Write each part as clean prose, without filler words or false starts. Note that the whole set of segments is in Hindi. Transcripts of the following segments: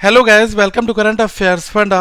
Hello guys, welcome to current affairs funda.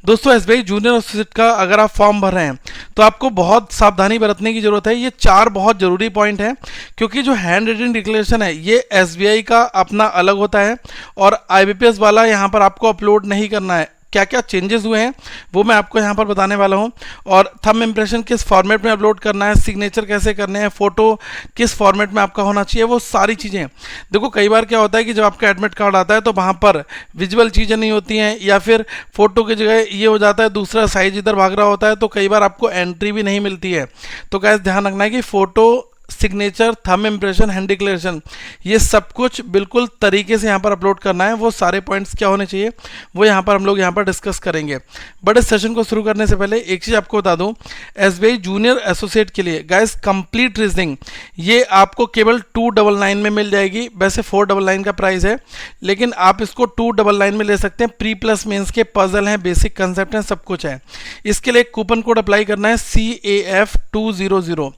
दोस्तों, एसबीआई जूनियर एसोसिएट का अगर आप फॉर्म भर रहे हैं तो आपको बहुत सावधानी बरतने की जरूरत है। ये 4 बहुत जरूरी पॉइंट हैं, क्योंकि जो हैंड रिटन डिक्लेरेशन है ये एसबीआई का अपना अलग होता है और आईबीपीएस वाला यहाँ पर आपको अपलोड नहीं करना है। क्या क्या चेंजेस हुए हैं वो मैं आपको यहाँ पर बताने वाला हूँ, और थंब इम्प्रेशन किस फॉर्मेट में अपलोड करना है, सिग्नेचर कैसे करने हैं, फोटो किस फॉर्मेट में आपका होना चाहिए, वो सारी चीज़ें। देखो, कई बार क्या होता है कि जब आपका एडमिट कार्ड आता है तो वहाँ पर विजुअल चीज़ें नहीं होती हैं, या फिर फोटो की जगह ये हो जाता है दूसरा साइज इधर भाग रहा होता है, तो कई बार आपको एंट्री भी नहीं मिलती है। तो गाइस, ध्यान रखना है कि photo, signature, thumb impression, hand declaration, ये सब कुछ बिल्कुल तरीके से यहाँ पर अपलोड करना है। वो सारे पॉइंट्स क्या होने चाहिए वो यहाँ पर हम लोग यहाँ पर डिस्कस करेंगे। बट इस सेशन को शुरू करने से पहले एक चीज़ आपको बता दूं, एसबीआई जूनियर एसोसिएट के लिए गाइस कंप्लीट रीजनिंग ये आपको केवल 299 में मिल जाएगी। वैसे 499 का प्राइस है, लेकिन आप इसको 299 में ले सकते हैं। प्री प्लस मेंस के पजल हैं, बेसिक कंसेप्ट हैं, सब कुछ है। इसके लिए एक कूपन कोड अप्लाई करना है CAF200।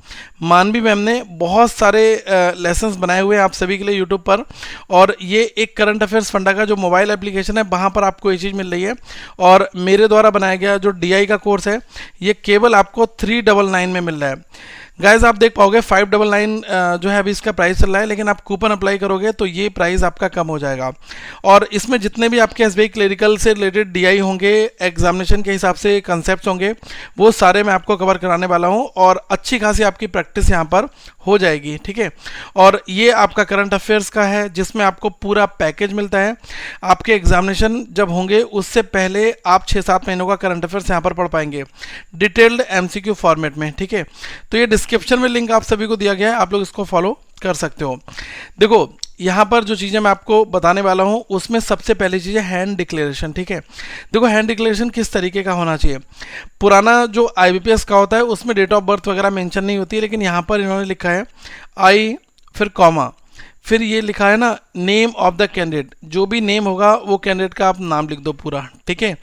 मानवी मैम ने बहुत सारे लेसन्स बनाए हुए हैं आप सभी के लिए यूट्यूब पर, और ये एक करंट अफेयर्स फंडा का जो मोबाइल एप्लीकेशन है वहाँ पर आपको ये चीज़ मिल रही है। और मेरे द्वारा बनाया गया जो DI का कोर्स है ये केवल आपको 399 में मिल रहा है। गाइज, आप देख पाओगे 599 जो है अभी इसका प्राइस चल रहा है, लेकिन आप कूपन अप्लाई करोगे तो ये प्राइस आपका कम हो जाएगा। और इसमें जितने भी आपके एसबीआई क्लेरिकल से रिलेटेड DI होंगे, एग्जामिनेशन के हिसाब से कंसेप्ट होंगे, वो सारे मैं आपको कवर कराने वाला हूँ, और अच्छी खासी आपकी प्रैक्टिस यहाँ पर हो जाएगी। ठीक है, और ये आपका करंट अफेयर्स का है जिसमें आपको पूरा पैकेज मिलता है। आपके एग्जामिनेशन जब होंगे उससे पहले आप 6-7 महीनों का करंट अफेयर्स यहाँ पर पढ़ पाएंगे डिटेल्ड MCQ फॉर्मेट में। ठीक है, तो ये डिस्क्रिप्शन में लिंक आप सभी को दिया गया है, आप लोग इसको फॉलो कर सकते हो। देखो, यहाँ पर जो चीज़ें मैं आपको बताने वाला हूँ उसमें सबसे पहली चीज़ है हैंड डिक्लेरेशन। ठीक है, देखो हैंड डिक्लेरेशन किस तरीके का होना चाहिए। पुराना जो आईबीपीएस का होता है उसमें डेट ऑफ बर्थ वगैरह मेंशन नहीं होती है, लेकिन यहाँ पर इन्होंने लिखा है आई, फिर कॉमा, फिर ये लिखा है ना नेम ऑफ द कैंडिडेट। जो भी नेम होगा वो कैंडिडेट का आप नाम लिख दो पूरा। ठीक है,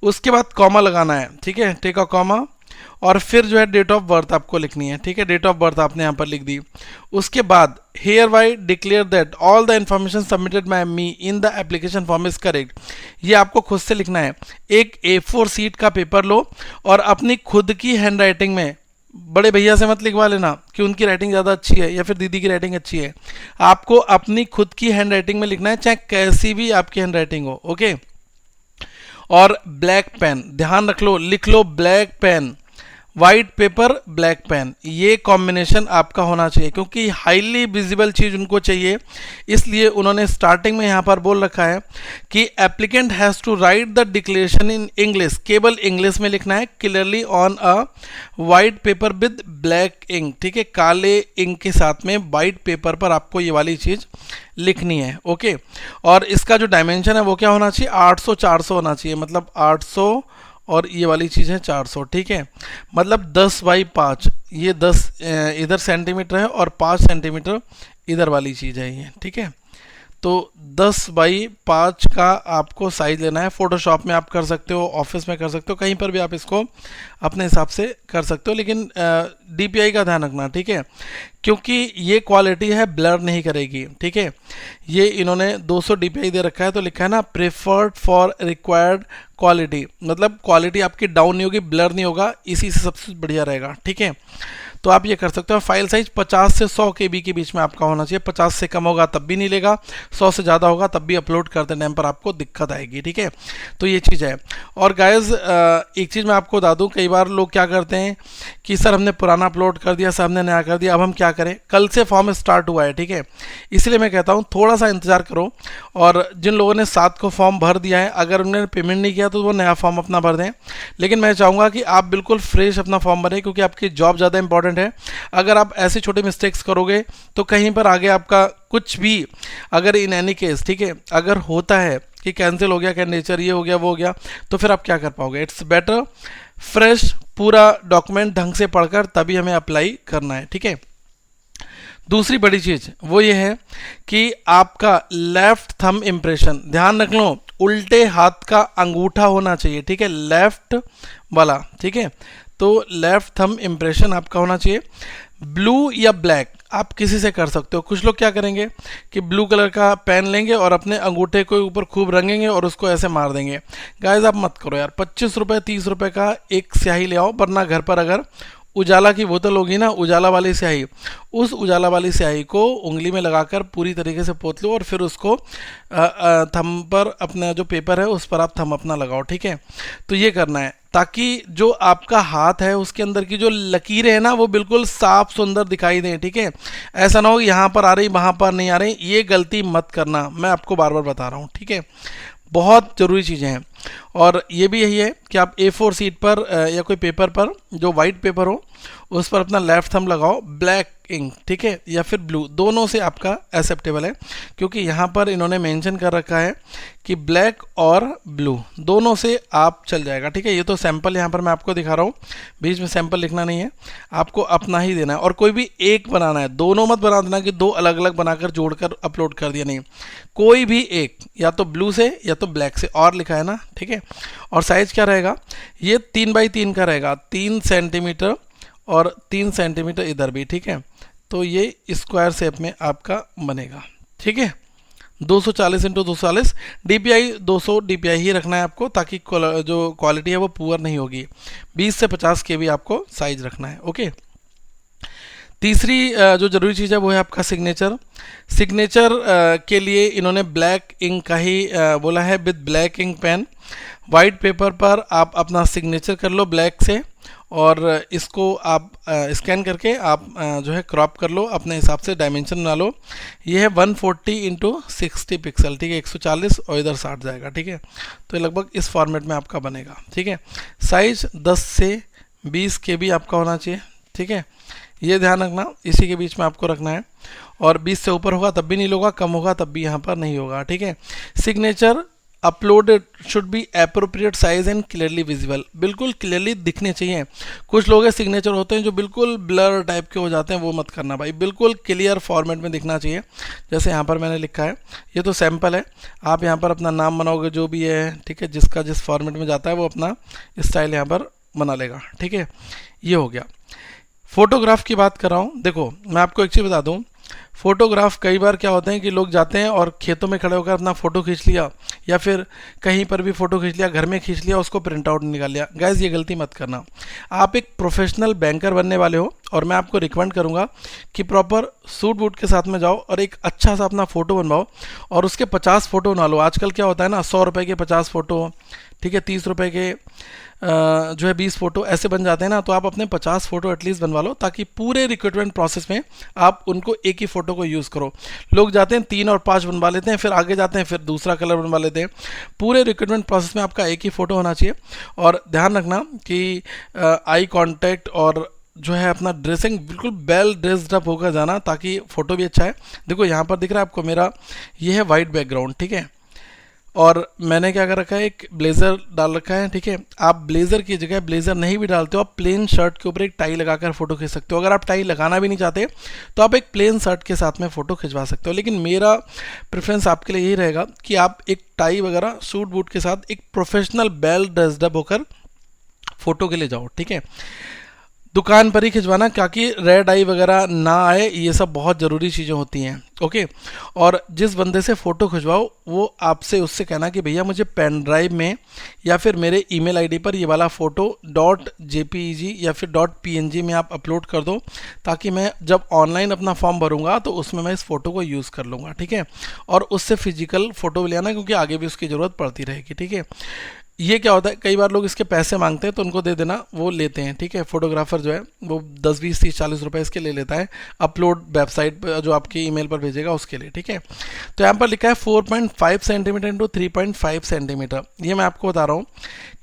उसके बाद कॉमा लगाना है। ठीक है, टेक अ कॉमा, और फिर जो है डेट ऑफ बर्थ आपको लिखनी है। ठीक है, डेट ऑफ बर्थ आपने यहाँ पर लिख दी। उसके बाद hereby declare that all the information submitted by me in the application form is correct. ये आपको खुद से लिखना है। एक A4 शीट का पेपर लो और अपनी खुद की हैंड राइटिंग में, बड़े भैया से मत लिखवा लेना कि उनकी राइटिंग ज़्यादा अच्छी है या फिर दीदी की राइटिंग अच्छी है। आपको अपनी खुद की हैंड राइटिंग में लिखना है, चाहे कैसी भी आपकी हैंड राइटिंग हो। ओके, और ब्लैक पेन, ध्यान रख लो, लिख लो black pen, white paper, black pen, ये कॉम्बिनेशन आपका होना चाहिए, क्योंकि हाईली विजिबल चीज़ उनको चाहिए। इसलिए उन्होंने स्टार्टिंग में यहाँ पर बोल रखा है कि applicant has to write the declaration in English, केवल इंग्लिश में लिखना है, clearly on a white paper with black ink. ठीक है, काले इंक के साथ में वाइट पेपर पर आपको ये वाली चीज़ लिखनी है। ओके, और इसका जो डायमेंशन है वो क्या होना चाहिए, 800-400 होना चाहिए, मतलब 800 और ये वाली चीज़ है 400। ठीक है, मतलब 10/5, ये 10 इधर सेंटीमीटर है और 5 सेंटीमीटर इधर वाली चीज़ है ये। ठीक है, तो 10/5 का आपको साइज लेना है। फोटोशॉप में आप कर सकते हो, ऑफिस में कर सकते हो, कहीं पर भी आप इसको अपने हिसाब से कर सकते हो, लेकिन DPI का ध्यान रखना। ठीक है, क्योंकि ये क्वालिटी है, ब्लर नहीं करेगी। ठीक है, ये इन्होंने 200 DPI दे रखा है, तो लिखा है ना प्रेफर्ड फॉर रिक्वायर्ड क्वालिटी, मतलब क्वालिटी आपकी डाउन नहीं होगी, ब्लर नहीं होगा, इसी से सबसे बढ़िया रहेगा। ठीक है, तो आप ये कर सकते हो। फाइल साइज 50 से 100 KB के बीच में आपका होना चाहिए। 50 से कम होगा तब भी नहीं लेगा, 100 से ज़्यादा होगा तब भी अपलोड करते टाइम पर आपको दिक्कत आएगी। ठीक है, तो ये चीज़ है। और गाइज, एक चीज़ मैं आपको बता दूं, कई बार लोग क्या करते हैं कि सर हमने पुराना अपलोड कर दिया, सर हमने नया कर दिया, अब हम क्या करें। कल से फॉर्म स्टार्ट हुआ है। ठीक है, इसलिए मैं कहता हूँ थोड़ा सा इंतज़ार करो, और जिन लोगों ने 7 को फॉर्म भर दिया है, अगर उन्होंने पेमेंट नहीं किया तो वो नया फॉर्म अपना भर दें। लेकिन मैं चाहूँगा कि आप बिल्कुल फ्रेश अपना फॉर्म भरें, क्योंकि आपकी जॉब ज़्यादा इंपॉर्टेंट है। अगर आप ऐसे छोटे मिस्टेक्स करोगे तो कहीं पर आगे आपका कुछ भी, अगर इन एनी केस, ठीक है, अगर होता है कि कैंसिल हो गया कैंडिडेचर, ये हो गया वो हो गया, तो फिर आप क्या कर पाओगे। इट्स बेटर फ्रेश पूरा डॉक्यूमेंट ढंग से पढ़कर तभी हमें अप्लाई करना है। ठीक है, दूसरी बड़ी चीज़ वो ये है कि आपका लेफ्ट थंब इम्प्रेशन, ध्यान रख लो, उल्टे हाथ का अंगूठा होना चाहिए। ठीक है, लेफ्ट वाला। ठीक है, तो लेफ्ट थंब इम्प्रेशन आपका होना चाहिए। ब्लू या ब्लैक, आप किसी से कर सकते हो। कुछ लोग क्या करेंगे कि ब्लू कलर का पेन लेंगे और अपने अंगूठे को ऊपर खूब रंगेंगे और उसको ऐसे मार देंगे। गाइस आप मत करो यार, 25 रुपये 30 रुपये का एक स्याही ले आओ, वरना घर पर अगर उजाला की बोतल होगी ना, उजाला वाली स्याही, उस उजाला वाली स्याही को उंगली में लगाकर पूरी तरीके से पोत लो और फिर उसको थंब पर, अपना जो पेपर है उस पर आप थंब अपना लगाओ, ठीक है। तो ये करना है ताकि जो आपका हाथ है उसके अंदर की जो लकीरें हैं ना वो बिल्कुल साफ सुंदर दिखाई दें, ठीक है। ऐसा ना हो यहाँ पर आ रही वहाँ पर नहीं आ रही, ये गलती मत करना, मैं आपको बार बार बता रहा हूँ, ठीक है। बहुत ज़रूरी चीज़ें हैं। और ये भी यही है कि आप A4 शीट पर या कोई पेपर पर, जो वाइट पेपर हो, उस पर अपना लेफ्ट थंब लगाओ, ब्लैक इंक, ठीक है, या फिर ब्लू, दोनों से आपका एक्सेप्टेबल है, क्योंकि यहाँ पर इन्होंने मेंशन कर रखा है कि ब्लैक और ब्लू दोनों से आप चल जाएगा, ठीक है। ये तो सैंपल यहाँ पर मैं आपको दिखा रहा हूँ, बीच में सैंपल लिखना नहीं है, आपको अपना ही देना है। और कोई भी एक बनाना है, दोनों मत बना देना कि दो अलग अलग बनाकर जोड़कर अपलोड कर दिया, नहीं, कोई भी एक, या तो ब्लू से या तो ब्लैक से, और लिखा है ना, ठीक है। और साइज क्या रहेगा, ये 3x3 का रहेगा, 3 सेंटीमीटर और 3 सेंटीमीटर इधर भी, ठीक है। तो ये स्क्वायर शेप में आपका बनेगा, ठीक है। 240 इंटू 240, DPI 200 DPI ही रखना है आपको, ताकि जो क्वालिटी है वो पुअर नहीं होगी। 20 से 50 के भी आपको साइज रखना है, ओके। तीसरी जो ज़रूरी चीज़ है वो है आपका सिग्नेचर। सिग्नेचर के लिए इन्होंने ब्लैक इंक का ही बोला है, with black ink pen. White paper पर आप अपना सिग्नेचर कर लो ब्लैक से, और इसको आप स्कैन करके आप जो है क्रॉप कर लो, अपने हिसाब से डायमेंशन बना लो। ये है 140 इंटू 60 पिक्सल, ठीक है, 140 और इधर 60 जाएगा, ठीक है। तो ये लगभग इस फॉर्मेट में आपका बनेगा, ठीक है। साइज 10 से 20 के भी आपका होना चाहिए, ठीक है। ये ध्यान रखना, इसी के बीच में आपको रखना है। और 20 से ऊपर होगा तब भी नहीं होगा, कम होगा तब भी यहाँ पर नहीं होगा, ठीक है। Signature uploaded should be appropriate size and clearly visible, बिल्कुल क्लियरली दिखने चाहिए। कुछ लोग हैं सिग्नेचर होते हैं जो बिल्कुल ब्लर टाइप के हो जाते हैं, वो मत करना भाई, बिल्कुल क्लियर फॉर्मेट में दिखना चाहिए। जैसे यहाँ पर मैंने लिखा है, ये तो सैंपल है, आप यहाँ पर अपना नाम बनाओगे जो भी है, ठीक है, जिसका जिस फॉर्मेट में जाता है वो अपना स्टाइल यहाँ पर बना लेगा, ठीक है। ये हो गया। फोटोग्राफ की बात कर रहा हूँ, देखो मैं आपको एक चीज़ बता दूँ, फोटोग्राफ कई बार क्या होते हैं कि लोग जाते हैं और खेतों में खड़े होकर अपना फ़ोटो खींच लिया, या फिर कहीं पर भी फ़ोटो खींच लिया, घर में खींच लिया, उसको प्रिंट आउट निकाल लिया। गाइस ये गलती मत करना। आप एक प्रोफेशनल बैंकर बनने वाले हो, और मैं आपको रिकमेंड करूंगा कि प्रॉपर सूट बूट के साथ में जाओ और एक अच्छा सा अपना फ़ोटो बनवाओ, और उसके 50 फ़ोटो बना लो। आजकल क्या होता है ना, 100 रुपये के 50 फ़ोटो, ठीक है, 30 रुपये के जो है 20 फ़ोटो ऐसे बन जाते हैं ना। तो आप अपने 50 फ़ोटो एटलीस्ट बनवा लो, ताकि पूरे रिक्रूटमेंट प्रोसेस में आप उनको एक ही फ़ोटो को यूज़ करो। लोग जाते हैं 3 और 5 बनवा लेते हैं, फिर आगे जाते हैं, फिर दूसरा कलर बनवा लेते हैं। पूरे रिक्रूटमेंट प्रोसेस में आपका एक ही फ़ोटो होना चाहिए। और ध्यान रखना कि आई कॉन्टैक्ट और जो है अपना ड्रेसिंग बिल्कुल वेल ड्रेस्ड अप होकर जाना, ताकि फ़ोटो भी अच्छा है। देखो यहाँ पर दिख रहा है आपको मेरा, ये है वाइट बैकग्राउंड, ठीक है, और मैंने क्या कर रखा है, एक ब्लेज़र डाल रखा है, ठीक है। आप ब्लेज़र की जगह ब्लेज़र नहीं भी डालते हो, आप प्लेन शर्ट के ऊपर एक टाई लगाकर फ़ोटो खींच सकते हो। अगर आप टाई लगाना भी नहीं चाहते तो आप एक प्लेन शर्ट के साथ में फ़ोटो खिंचवा सकते हो। लेकिन मेरा प्रेफरेंस आपके लिए यही रहेगा कि आप एक टाई वगैरह सूट बूट के साथ एक प्रोफेशनल वेल ड्रेस्ड अप होकर फ़ोटो के लिए जाओ, ठीक है। दुकान पर ही खिंचवाना, ताकि रेड आई वगैरह ना आए, ये सब बहुत ज़रूरी चीज़ें होती हैं, ओके। और जिस बंदे से फ़ोटो खिंचवाओ वो आपसे उससे कहना कि भैया मुझे पेन ड्राइव में या फिर मेरे ईमेल आईडी पर ये वाला फ़ोटो .jpeg या फिर .png में आप अपलोड कर दो, ताकि मैं जब ऑनलाइन अपना फॉर्म भरूंगा तो उसमें मैं इस फ़ोटो को यूज़ कर लूँगा, ठीक है। और उससे फिजिकल फ़ोटो ले आना, क्योंकि आगे भी उसकी ज़रूरत पड़ती रहेगी, ठीक है। ये क्या होता है, कई बार लोग इसके पैसे मांगते हैं तो उनको दे देना, वो लेते हैं, ठीक है। फोटोग्राफर जो है वो 10 20 30 40 रुपए इसके ले लेता है, अपलोड वेबसाइट पर जो आपके ईमेल पर भेजेगा उसके लिए, ठीक है। तो यहाँ पर लिखा है 4.5 सेंटीमीटर इंटू 3.5 सेंटीमीटर। ये मैं आपको बता रहा हूँ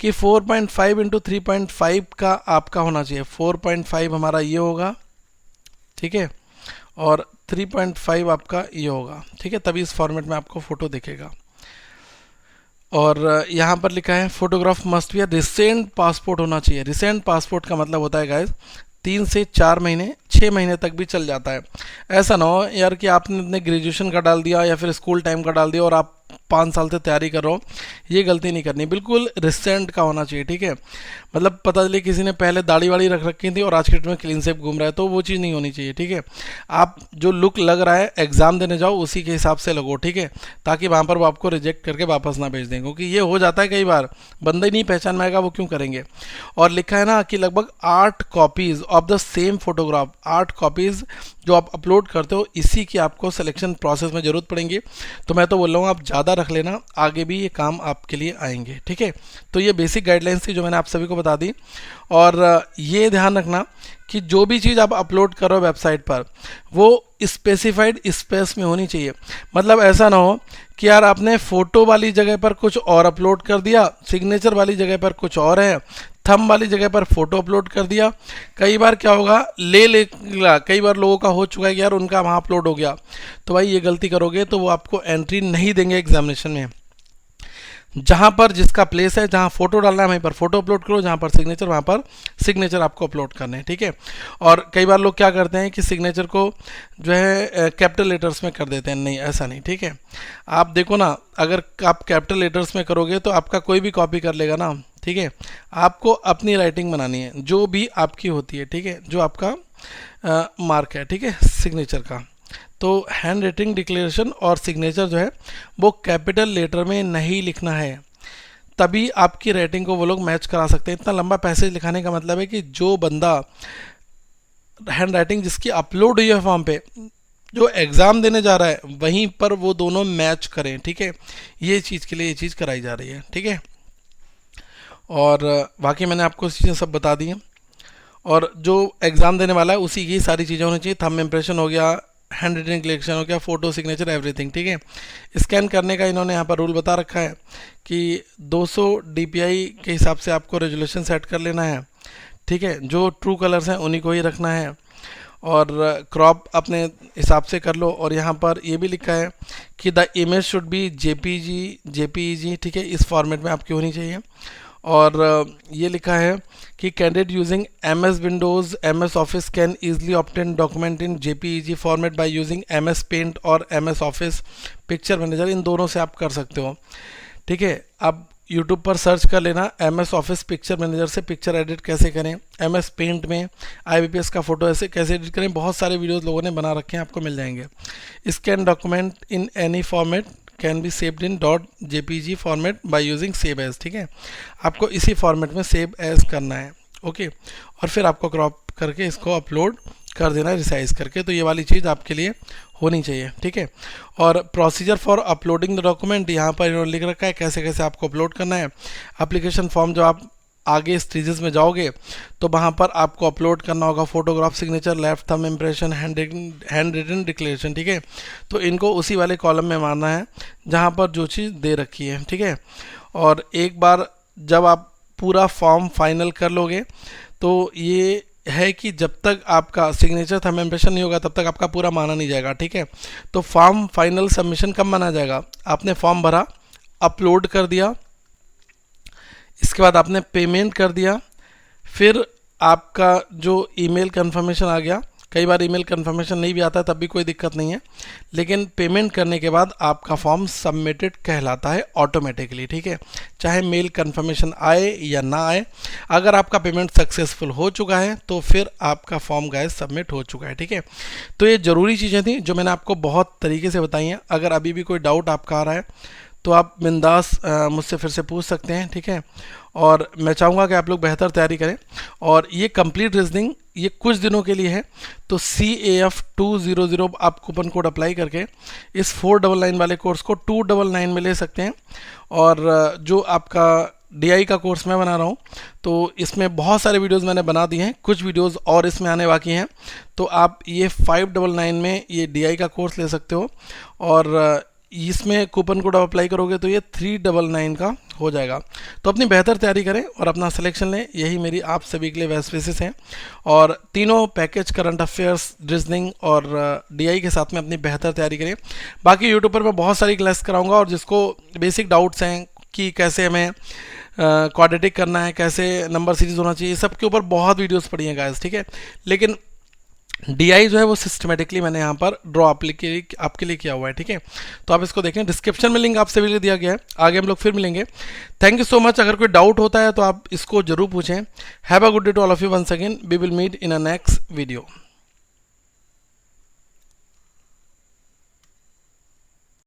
कि 4.5 इंटू 3.5 का आपका होना चाहिए। 4.5 हमारा ये होगा, ठीक है, और 3.5 आपका ये होगा, ठीक है, तभी इस फॉर्मेट में आपको फ़ोटो दिखेगा। और यहाँ पर लिखा है photograph must be recent passport होना चाहिए। रिसेंट पासपोर्ट का मतलब होता है गाइस 3 से 4 महीने 6 महीने तक भी चल जाता है। ऐसा ना हो यार कि आपने अपने ग्रेजुएशन का डाल दिया या फिर स्कूल टाइम का डाल दिया और आप 5 साल से तैयारी कर रहा हूँ, ये गलती नहीं करनी, बिल्कुल रिसेंट का होना चाहिए, ठीक है। मतलब पता चले किसी ने पहले दाढ़ी वाड़ी रख रखी थी और आज के डेट में क्लीन शेव घूम रहा है, तो वो चीज़ नहीं होनी चाहिए, ठीक है। आप जो लुक लग रहा है एग्जाम देने जाओ उसी के हिसाब से लगो, ठीक है, ताकि वहाँ पर वो आपको रिजेक्ट करके वापस ना भेज दें, क्योंकि ये हो जाता है कई बार, बंदा ही नहीं पहचान में आएगा वो क्यों करेंगे। और लिखा है ना कि लगभग 8 copies of the same photograph, 8 copies जो आप अपलोड करते हो इसी की आपको सिलेक्शन प्रोसेस में ज़रूरत पड़ेगी। तो मैं तो बोल रहा हूँ आप ज़्यादा रख लेना, आगे भी ये काम आपके लिए आएंगे, ठीक है। तो ये बेसिक गाइडलाइंस थी जो मैंने आप सभी को बता दी। और ये ध्यान रखना कि जो भी चीज़ आप अपलोड करो वेबसाइट पर वो स्पेसिफाइड स्पेस में होनी चाहिए। मतलब ऐसा ना हो कि यार आपने फ़ोटो वाली जगह पर कुछ और अपलोड कर दिया, सिग्नेचर वाली जगह पर कुछ और है, थंब वाली जगह पर फोटो अपलोड कर दिया। कई बार क्या होगा कई बार लोगों का हो चुका है कि यार उनका वहाँ अपलोड हो गया, तो भाई ये गलती करोगे तो वो आपको एंट्री नहीं देंगे एग्जामिनेशन में। जहाँ पर जिसका प्लेस है, जहाँ फोटो डालना है वहीं पर फोटो अपलोड करो, जहाँ पर सिग्नेचर वहाँ पर सिग्नेचर आपको अपलोड करने हैं, ठीक है। और कई बार लोग क्या करते हैं कि सिग्नेचर को जो है कैपिटल लेटर्स में कर देते हैं, नहीं ऐसा नहीं, ठीक है। आप देखो ना, अगर आप कैपिटल लेटर्स में करोगे तो आपका कोई भी कॉपी कर लेगा ना, ठीक है। आपको अपनी राइटिंग बनानी है जो भी आपकी होती है, ठीक है, जो आपका मार्क है, ठीक है, सिग्नेचर का। तो हैंड राइटिंग डिक्लेरेशन और सिग्नेचर जो है वो कैपिटल लेटर में नहीं लिखना है, तभी आपकी राइटिंग को वो लोग मैच करा सकते हैं। इतना लंबा पैसेज लिखाने का मतलब है कि जो बंदा हैंड राइटिंग जिसकी अपलोड हुई है फॉर्म पे, जो एग्ज़ाम देने जा रहा है वहीं पर वो दोनों मैच करें, ठीक है। ये चीज़ के लिए ये चीज़ कराई जा रही है, ठीक है। और बाकी मैंने आपको चीज़ें सब बता दी हैं। और जो एग्ज़ाम देने वाला है उसी की सारी चीज़ें होनी चाहिए, थंब इम्प्रेशन हो गया, हैंड रिटन कलेक्शन हो गया, फोटो सिग्नेचर एवरीथिंग, ठीक है। स्कैन करने का इन्होंने यहाँ पर रूल बता रखा है कि 200 DPI के हिसाब से आपको रेजोल्यूशन सेट कर लेना है, ठीक है। जो ट्रू कलर्स हैं उन्हीं को ही रखना है और क्रॉप अपने हिसाब से कर लो। और यहाँ पर ये भी लिखा है कि the image should be JPEG, ठीक है, इस फॉर्मेट में आपकी होनी चाहिए। और ये लिखा है कि candidate using MS Windows MS office can easily obtain document in JPEG format by using MS paint और MS ऑफिस पिक्चर मैनेजर, इन दोनों से आप कर सकते हो, ठीक है। आप यूट्यूब पर सर्च कर लेना MS ऑफिस पिक्चर मैनेजर से पिक्चर एडिट कैसे करें, MS पेंट में IBPS का फोटो ऐसे कैसे एडिट करें, बहुत सारे वीडियोस लोगों ने बना रखे हैं, आपको मिल जाएंगे। Scan document in any format can be saved in .jpg format by using save as, ठीक है। आपको इसी फॉर्मेट में सेव एज करना है, ओके। और फिर आपको क्रॉप करके इसको अपलोड कर देना है रिसाइज करके। तो ये वाली चीज़ आपके लिए होनी चाहिए, ठीक है। और procedure for uploading the document यहाँ पर इन्होंने लिख रखा है कैसे कैसे आपको अपलोड करना है। एप्लीकेशन फॉर्म जो आप आगे स्टेजेस में जाओगे तो वहाँ पर आपको अपलोड करना होगा photograph, signature, left thumb impression, handwritten declaration, ठीक है। तो इनको उसी वाले कॉलम में मारना है जहाँ पर जो चीज़ दे रखी है, ठीक है। और एक बार जब आप पूरा फॉर्म फाइनल कर लोगे तो ये है कि जब तक आपका सिग्नेचर थंब इम्प्रेशन नहीं होगा तब तक आपका पूरा माना नहीं जाएगा, ठीक है। तो फॉर्म फाइनल सबमिशन कब माना जाएगा, आपने फॉर्म भरा, अपलोड कर दिया, इसके बाद आपने पेमेंट कर दिया, फिर आपका जो ईमेल कंफर्मेशन आ गया, कई बार ईमेल कंफर्मेशन नहीं भी आता है तब भी कोई दिक्कत नहीं है, लेकिन पेमेंट करने के बाद आपका फॉर्म सबमिटेड कहलाता है ऑटोमेटिकली, ठीक है। चाहे मेल कंफर्मेशन आए या ना आए, अगर आपका पेमेंट सक्सेसफुल हो चुका है तो फिर आपका फॉर्म गाइस सबमिट हो चुका है, ठीक है। तो ये ज़रूरी चीज़ें थी जो मैंने आपको बहुत तरीके से बताई हैं। अगर अभी भी कोई डाउट आपका आ रहा है तो आप बिंदास मुझसे फिर से पूछ सकते हैं, ठीक है। और मैं चाहूँगा कि आप लोग बेहतर तैयारी करें। और ये कंप्लीट रीजनिंग ये कुछ दिनों के लिए है, तो CAF 200 आप कूपन कोड अप्लाई करके इस 499 वाले कोर्स को 299 में ले सकते हैं। और जो आपका DI का कोर्स मैं बना रहा हूँ तो इसमें बहुत सारे वीडियोस मैंने बना दिए हैं, कुछ वीडियोस और इसमें आने बाकी हैं, तो आप ये 599 में ये DI का कोर्स ले सकते हो। और इसमें कूपन कोड अप्लाई करोगे तो ये 399 का हो जाएगा। तो अपनी बेहतर तैयारी करें और अपना सिलेक्शन लें, यही मेरी आप सभी के लिए बेस्ट विशेस हैं। और तीनों पैकेज करंट अफेयर्स, रीजनिंग और DI के साथ में अपनी बेहतर तैयारी करें। बाकी यूट्यूब पर मैं बहुत सारी क्लास कराऊंगा और जिसको बेसिक डाउट्स हैं कि कैसे हमें क्वाड्रेटिक करना है, कैसे नंबर सीरीज होना चाहिए, सब के ऊपर बहुत वीडियोस पड़ी हैं गाइस, ठीक है। लेकिन DI जो है वो सिस्टमेटिकली मैंने यहाँ पर ड्रॉ आपके लिए किया हुआ है, ठीक है। तो आप इसको देखें, डिस्क्रिप्शन में लिंक आपसे भी दिया गया है। आगे हम लोग फिर मिलेंगे। Thank you so much. अगर कोई डाउट होता है तो आप इसको जरूर पूछें। Have a good day to all of you. Once again we will meet in a next video.